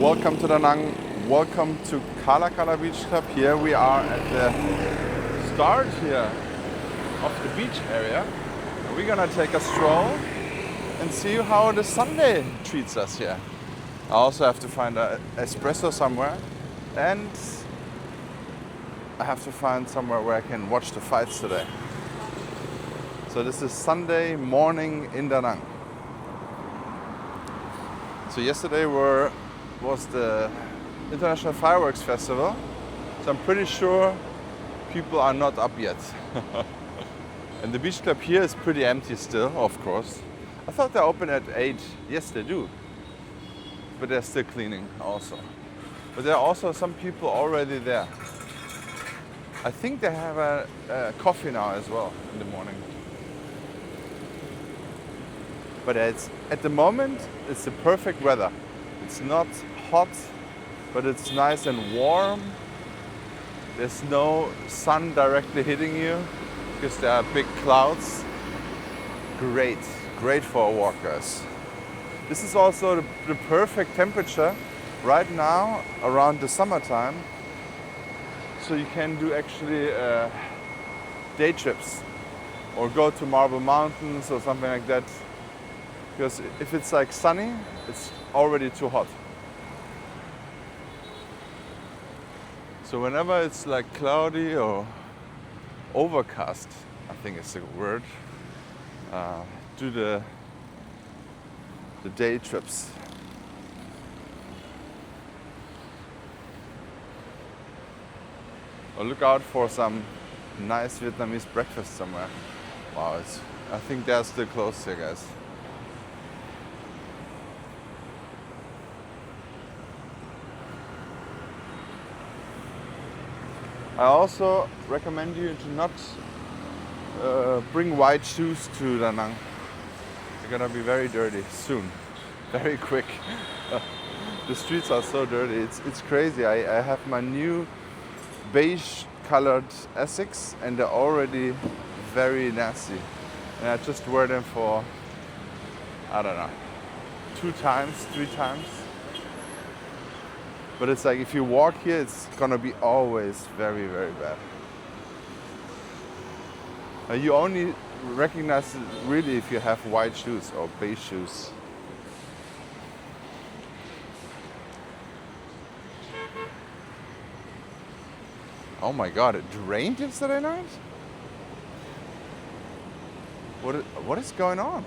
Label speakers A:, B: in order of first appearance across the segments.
A: Welcome to Da Nang. Welcome to Kala Kala Beach Club. Here we are at the start here of the beach area. And we're gonna take a stroll and see how the Sunday treats us here. I also have to find an espresso somewhere, and I have to find somewhere where I can watch the fights today. So this is Sunday morning in Da Nang. So yesterday was the International Fireworks Festival, so I'm pretty sure people are not up yet. And the beach club here is pretty empty still, of course. I thought they opened at 8. Yes, they do. But they're still cleaning also. But there are also some people already there. I think they have a coffee now as well in the morning. But at the moment, it's the perfect weather. It's not hot, but it's nice and warm. There's no sun directly hitting you because there are big clouds. Great for a walk, guys. This is also the perfect temperature right now around the summertime. So you can do actually day trips or go to Marble Mountains or something like that. Because if it's like sunny, it's already too hot. So whenever it's like cloudy or overcast, I think it's the word, do the day trips. Or look out for some nice Vietnamese breakfast somewhere. Wow, I think they're still closed here, guys. I also recommend you to not bring white shoes to Da Nang. They're gonna be very dirty soon, very quick. The streets are so dirty, it's crazy. I have my new beige colored Essex and they're already very nasty. And I just wear them for, I don't know, 2 times, 3 times. But it's like if you walk here, it's gonna be always very, very bad. You only recognize it really if you have white shoes or beige shoes. Oh my God, it rained yesterday night? What is going on?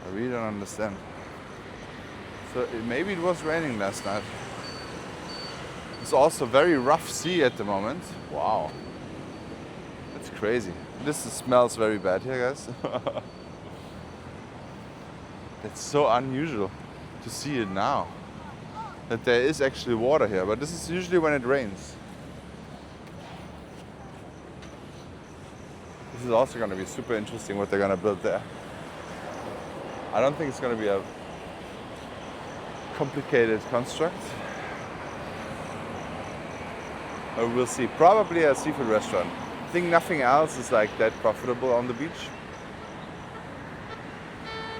A: I really don't understand. So maybe it was raining last night. It's also very rough sea at the moment. Wow. That's crazy. This smells very bad here, guys. It's so unusual to see it now. That there is actually water here, but this is usually when it rains. This is also going to be super interesting what they're going to build there. I don't think it's going to be a complicated construct. But we'll see. Probably a seafood restaurant. I think nothing else is like that profitable on the beach.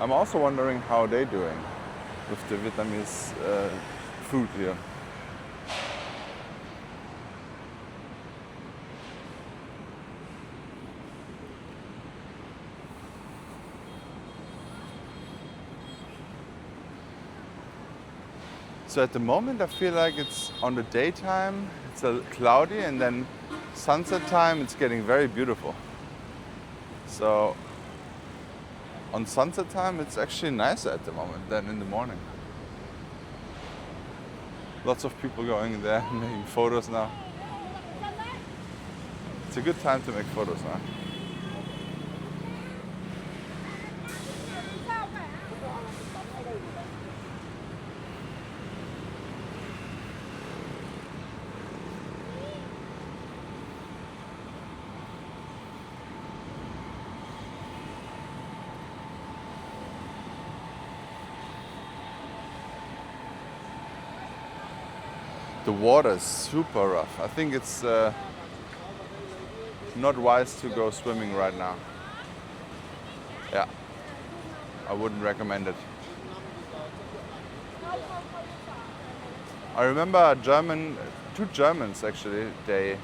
A: I'm also wondering how they're doing with the Vietnamese food here. So at the moment I feel like it's on the daytime, it's a cloudy, and then sunset time it's getting very beautiful. So on sunset time it's actually nicer at the moment than in the morning. Lots of people going there making photos now. It's a good time to make photos now. The water is super rough. I think it's not wise to go swimming right now. Yeah. I wouldn't recommend it. I remember two Germans actually, they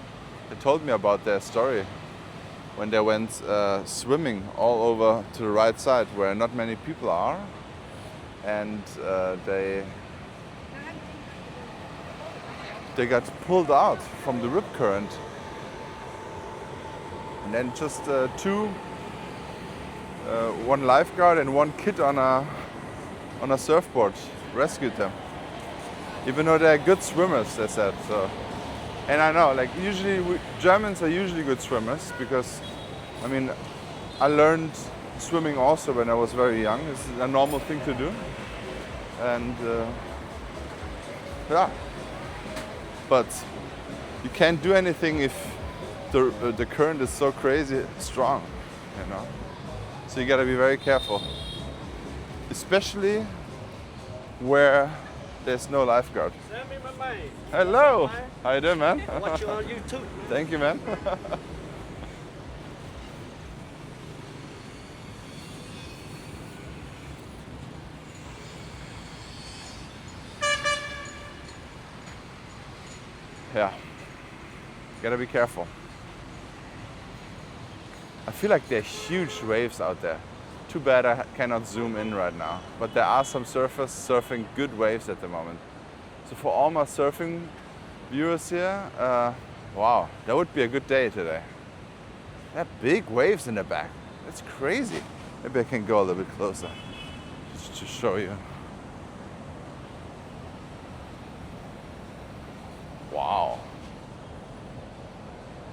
A: told me about their story when they went swimming all over to the right side where not many people are, and they got pulled out from the rip current, and then just one lifeguard and one kid on a surfboard rescued them. Even though they're good swimmers, they said. So, and I know, like usually Germans are usually good swimmers because, I mean, I learned swimming also when I was very young. It's a normal thing to do, and yeah. But you can't do anything if the current is so crazy strong, you know. So you gotta be very careful, especially where there's no lifeguard.
B: Sammy, my man.
A: Hello. How you doing, man?
B: Watch you on YouTube.
A: Thank you, man. Yeah. Gotta be careful. I feel like there are huge waves out there. Too bad I cannot zoom in right now. But there are some surfers surfing good waves at the moment. So for all my surfing viewers here, wow, that would be a good day today. There are big waves in the back. That's crazy. Maybe I can go a little bit closer just to show you. Wow.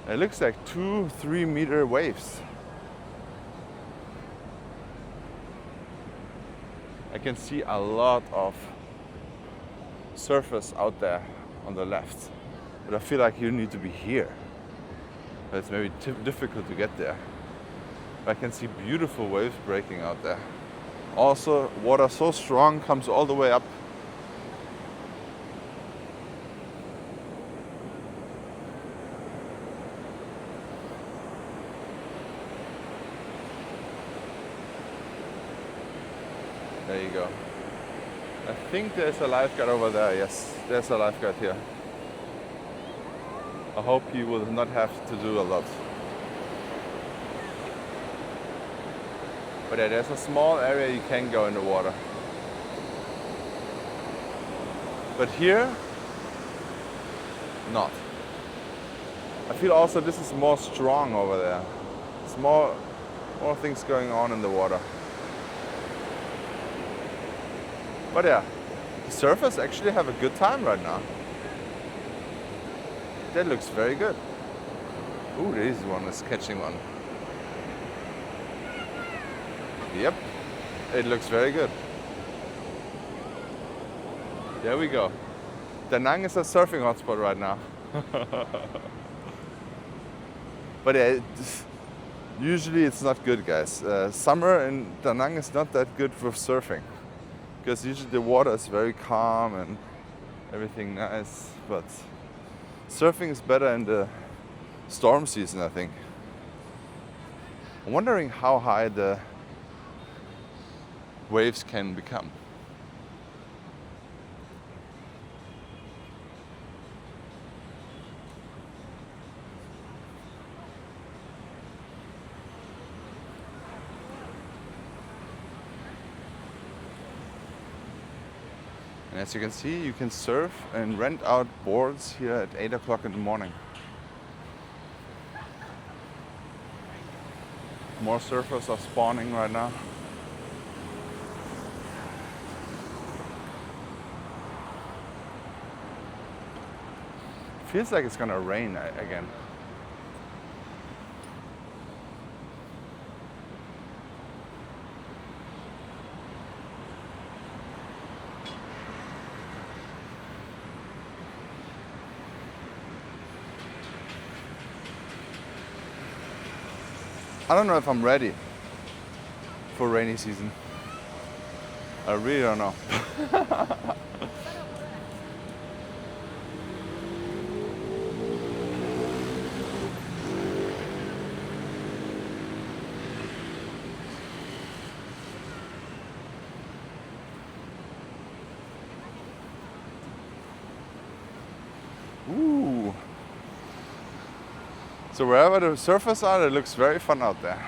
A: It looks like 2-3 meter waves. I can see a lot of surfers out there on the left, but I feel like you need to be here. It's maybe difficult to get there. But I can see beautiful waves breaking out there. Also, water so strong comes all the way up. There you go. I think there's a lifeguard over there. Yes, there's a lifeguard here. I hope he will not have to do a lot. But yeah, there's a small area you can go in the water. But here, not. I feel also this is more strong over there. It's more things going on in the water. But yeah, the surfers actually have a good time right now. That looks very good. Ooh, this one is catching one. Yep, it looks very good. There we go. Da Nang is a surfing hotspot right now. But yeah, usually it's not good, guys. Summer in Da Nang is not that good for surfing, because usually the water is very calm and everything nice, but surfing is better in the storm season, I think. I'm wondering how high the waves can become. And as you can see, you can surf and rent out boards here at 8 o'clock in the morning. More surfers are spawning right now. Feels like it's gonna rain again. I don't know if I'm ready for rainy season. I really don't know. So wherever the surfers are, it looks very fun out there.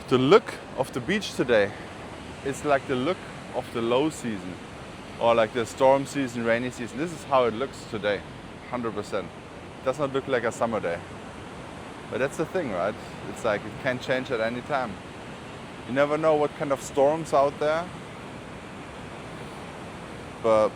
A: The look of the beach today is like the look of the low season, or like the storm season, rainy season. This is how it looks today, 100%. It does not look like a summer day. But that's the thing, right? It's like it can change at any time. You never know what kind of storms out there. But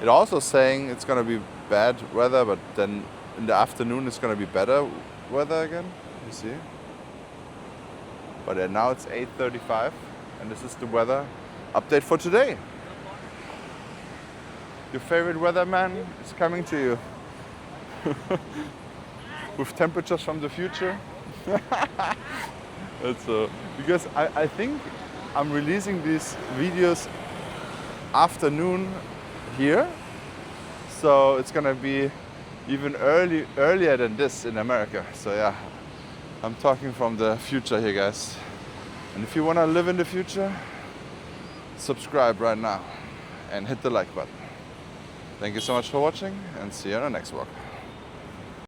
A: it's also saying it's gonna be bad weather, but then in the afternoon it's gonna be better weather again. You see? But now it's 8:35, and this is the weather update for today. Your favorite weatherman is coming to you with temperatures from the future. That's because I think I'm releasing these videos afternoon here, so it's gonna be even earlier than this in America. So yeah, I'm talking from the future here, guys. And if you wanna live in the future, subscribe right now and hit the like button. Thank you so much for watching, and see you on the next walk.